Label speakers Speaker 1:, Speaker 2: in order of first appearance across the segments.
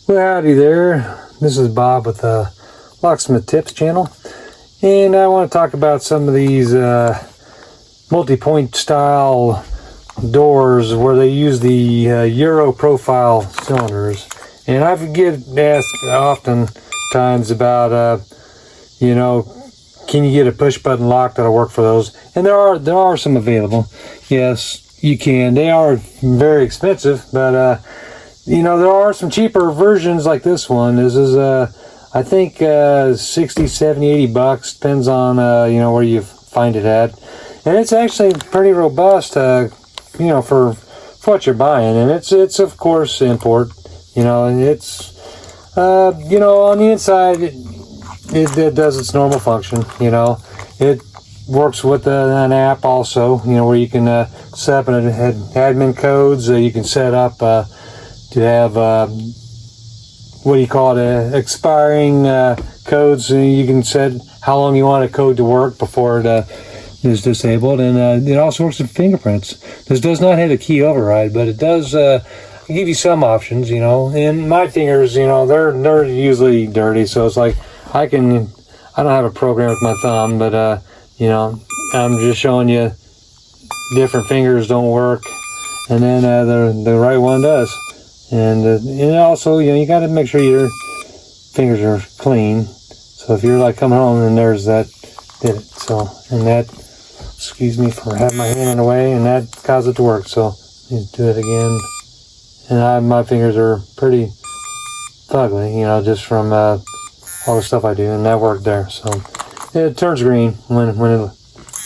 Speaker 1: Well, howdy there. This is Bob with the Locksmith Tips channel, and I want to talk about some of these multi-point style doors where they use the Euro profile cylinders. And I get asked often times about can you get a push button lock that'll work for those? And there are some available. Yes, you can. They are very expensive, but there are some cheaper versions like this one. This is I think 60, 70, 80 bucks, depends on where you find it at. And it's actually pretty robust for what you're buying, and it's of course import, and it's on the inside it does its normal function. It works with an app also, where you can set up admin codes. You can set up to have expiring codes. You can set how long you want a code to work before it is disabled, and it also works with fingerprints. This does not have a key override, but it does give you some options. And my fingers, they're usually dirty, so it's like I don't have a program with my thumb, but I'm just showing you different fingers don't work, and then the right one does. And also, you got to make sure your fingers are clean. So if you're like coming home and there's that did it. So, and that, excuse me for having my hand in the way, and that caused it to work. So you do it again. And my fingers are pretty fugly, just from all the stuff I do, and that worked there. So it turns green when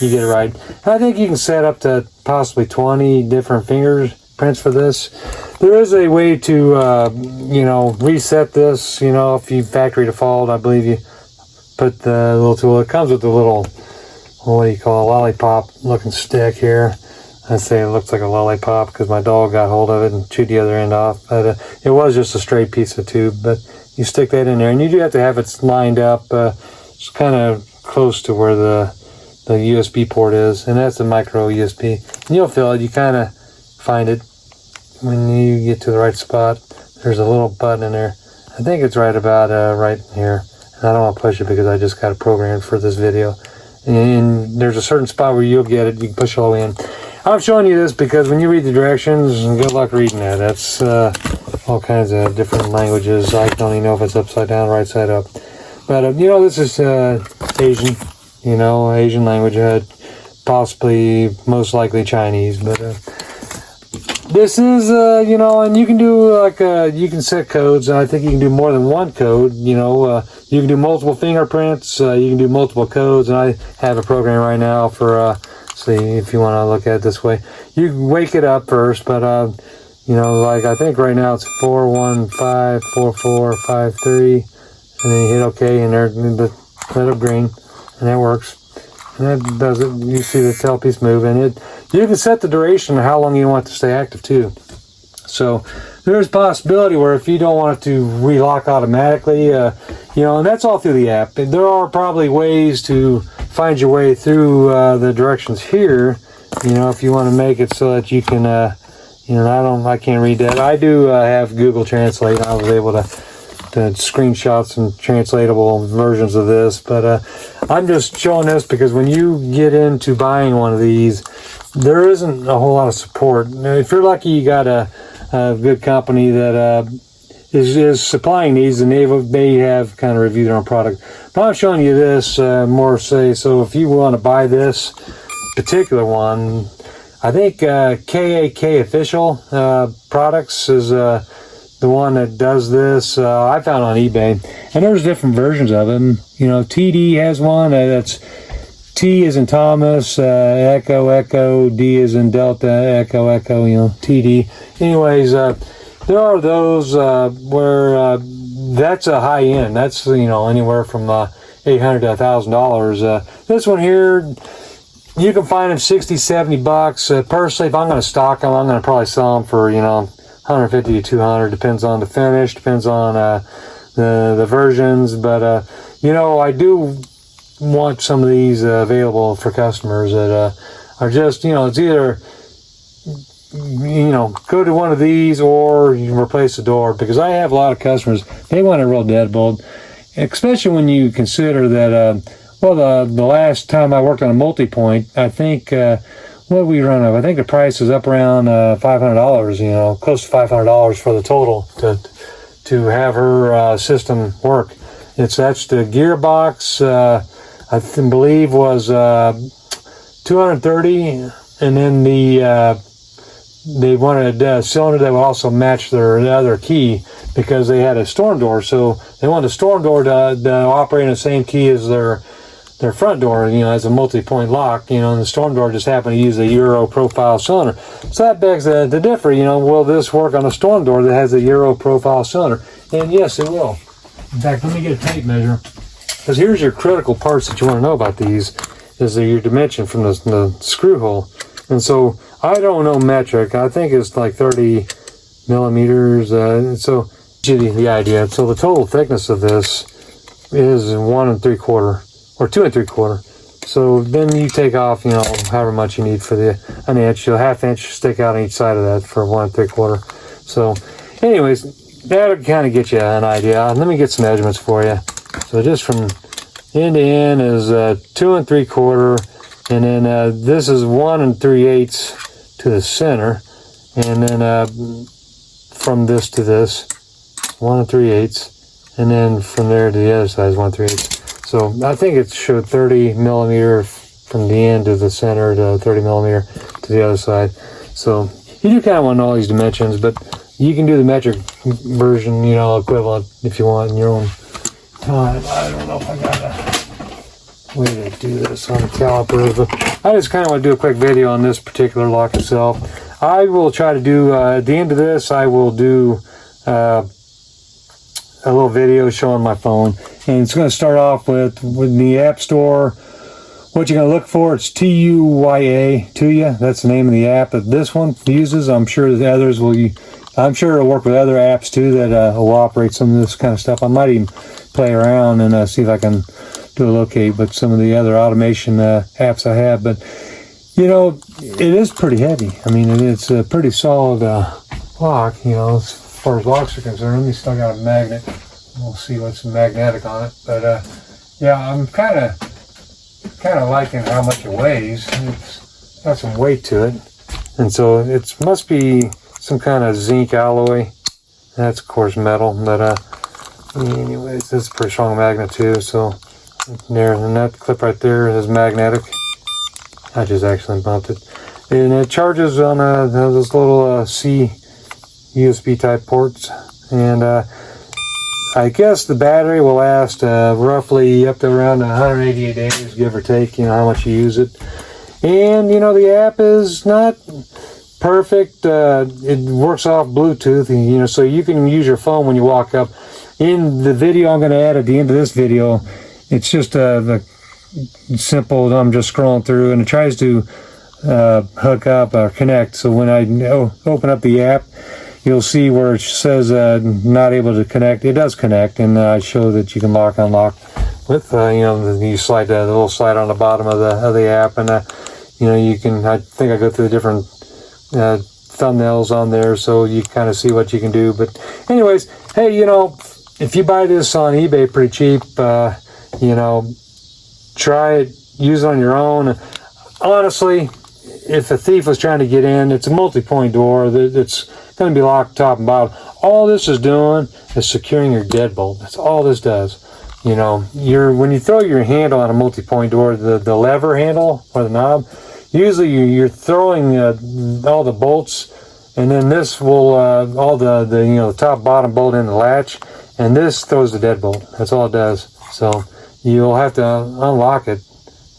Speaker 1: you get it right. And I think you can set up to possibly 20 different fingerprints for this. There is a way to, reset this, if you factory default. I believe you put the little tool. It comes with the little, lollipop looking stick here. I'd say it looks like a lollipop because my dog got hold of it and chewed the other end off. But it was just a straight piece of tube. But you stick that in there, and you do have to have it lined up just kind of close to where the USB port is. And that's a micro USB. And you'll feel it. You kind of find it when you get to the right spot. There's a little button in there. I think it's right about right here. And I don't want to push it because I just got it programmed for this video. And there's a certain spot where you'll get it. You can push it all in. I'm showing you this because when you read the directions, good luck reading that. That's all kinds of different languages. I don't even know if it's upside down, right side up. But this is Asian. Asian language. Possibly, most likely Chinese. But this is, and you can do you can set codes. I think you can do more than one code. You can do multiple fingerprints. You can do multiple codes. And I have a program right now for, see if you want to look at it this way. You can wake it up first, but, I think right now it's 4154453, and then you hit OK, and there the lit up green, and that works. And that does it. You see the tail piece move, and you can set the duration of how long you want it to stay active too. So there's a possibility where if you don't want it to relock automatically, and that's all through the app. There are probably ways to find your way through the directions here, if you want to make it so that you can, I can't read that. I do have Google Translate. I was able to screenshot some translatable versions of this, but I'm just showing this because when you get into buying one of these, there isn't a whole lot of support. Now, if you're lucky, you got a good company that is supplying these, and they have kind of reviewed their own product. But I'm showing you this more so if you want to buy this particular one, I think KAK Official Products is the one that does this. I found on eBay, and there's different versions of them. TD has one that's T is in Thomas, Echo, D is in Delta, Echo, TD. Anyways, there are those where that's a high end. That's anywhere from $800 to $1,000. This one here, you can find them 60, 70 bucks. Personally, if I'm going to stock them, I'm going to probably sell them for 150 to 200. Depends on the finish, depends on the versions. But I do want some of these available for customers that are just it's either you know, go to one of these, or you can replace the door, because I have a lot of customers, they want a real deadbolt, especially when you consider that, well, the last time I worked on a Multipoint, I think, what did we run up? I think the price was up around $500, you know, close to $500 for the total to have her system work. That's the gearbox, I believe was $230, and then they wanted a cylinder that would also match their other key, because they had a storm door, so they wanted a storm door to operate in the same key as their front door, you know, as a multi-point lock, you know, and the storm door just happened to use a Euro profile cylinder. So that begs the differ, you know, will this work on a storm door that has a Euro profile cylinder? And yes, it will. In fact, let me get a tape measure, because here's your critical parts that you want to know about these, is your dimension from the screw hole. And so I don't know metric. I think it's like 30 millimeters. So give you the idea. So the total thickness of this is 1 3/4 or 2 3/4. So then you take off, you know, however much you need for an inch. You'll half inch stick out on each side of that for 1 3/4. So anyways, that'll kind of get you an idea. Let me get some measurements for you. So just from end to end is 2 3/4, and then this is 1 3/8 to the center, and then from this to this 1 3/8, and then from there to the other side is 1 3/8. So I think it showed 30 millimeter from the end to the center to 30 millimeter to the other side. So you do kind of want to know all these dimensions, but you can do the metric version, you know, equivalent if you want in your own time. I don't know if I got a way to do this on the caliper, but I just kind of want to do a quick video on this particular lock itself. I will try to do, at the end of this, I will do a little video showing my phone. And it's going to start off with the App Store. What you're going to look for, it's TUYA, Tuya. That's the name of the app that this one uses. I'm sure the others will. I'm sure it'll work with other apps too that will operate some of this kind of stuff. I might even play around and see if I can do a locate with some of the other automation apps I have. But you know, it is pretty heavy. I mean, it's a pretty solid lock. You know, as far as locks are concerned. Let me still got a magnet. We'll see what's magnetic on it. But yeah, I'm kind of liking how much it weighs. It's got some weight to it, and so it must be some kind of zinc alloy. That's of course metal, but anyways, this is a pretty strong magnet too. So there, and that clip right there is magnetic. I just actually bumped it, and it charges on those little C USB type ports, and I guess the battery will last roughly up to around 188 days, give or take, you know, how much you use it. And, you know, the app is not perfect. It works off Bluetooth, you know, so you can use your phone when you walk up. In the video I'm going to add at the end of this video, it's just the simple, I'm just scrolling through, and it tries to hook up or connect. So when I open up the app, you'll see where it says not able to connect. It does connect, and I show that you can unlock with you know, you slide the little slide on the bottom of the app, and you know, you can. I think I go through the different thumbnails on there, so you kind of see what you can do. But anyways, hey, you know, if you buy this on eBay pretty cheap, you know, try it, use it on your own. Honestly, if a thief was trying to get in, it's a multi-point door that's going to be locked top and bottom. All this is doing is securing your deadbolt. That's all this does. You know, when you throw your handle on a multi-point door, the lever handle or the knob, usually you're throwing all the bolts, and then this will all the you know, the top bottom bolt in the latch, and this throws the deadbolt. That's all it does. So you'll have to unlock it,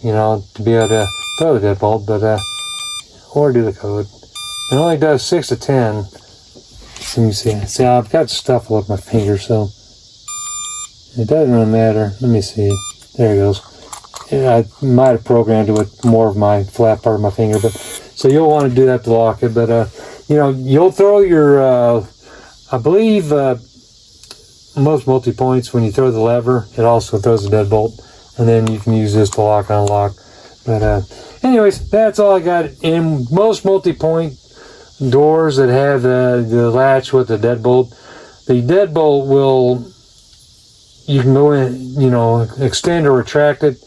Speaker 1: you know, to be able to throw the deadbolt, but or do the code. It only does 6 to 10. Let me see. See, I've got stuff all up my finger, so it doesn't really matter. Let me see. There it goes. Yeah, I might have programmed it with more of my flat part of my finger, but so you'll want to do that to lock it. But you know, you'll throw your I believe most multi-points, when you throw the lever, it also throws the deadbolt, and then you can use this to lock and unlock. But anyways, that's all I got. In most multi-point doors that have the latch with the deadbolt, the deadbolt will, you can go in, you know, extend or retract it,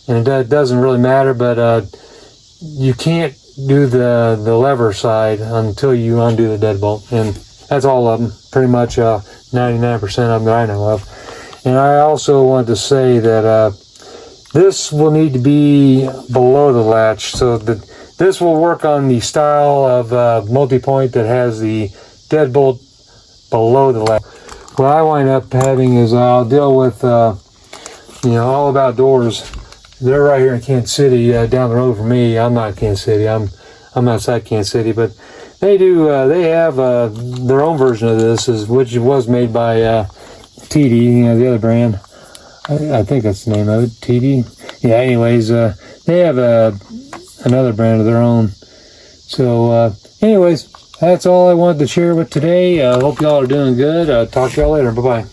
Speaker 1: and it doesn't really matter, but you can't do the lever side until you undo the deadbolt, and that's all of them, pretty much 99% of them that I know of. And I also wanted to say that this will need to be below the latch, so that this will work on the style of Multipoint that has the deadbolt below the latch. What I wind up having is I'll deal with, you know, All About Doors. They're right here in Kansas City, down the road from me. I'm not in Kansas City. I'm outside Kansas City, but they do. They have their own version of this, which was made by TD, you know, the other brand. I think that's the name of it, TD. Yeah. Anyways, they have another brand of their own. So, anyways, that's all I wanted to share with today. I hope y'all are doing good. Talk to y'all later. Bye bye.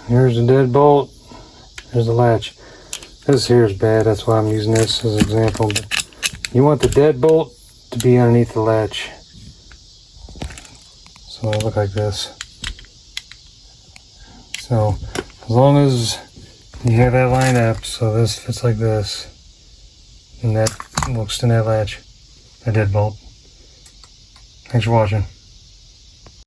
Speaker 1: Here's the deadbolt. Here's the latch. This here is bad, that's why I'm using this as an example. But you want the deadbolt to be underneath the latch. So it'll look like this. So as long as you have that lined up, so this fits like this, and that will extend that latch, that deadbolt. Thanks for watching.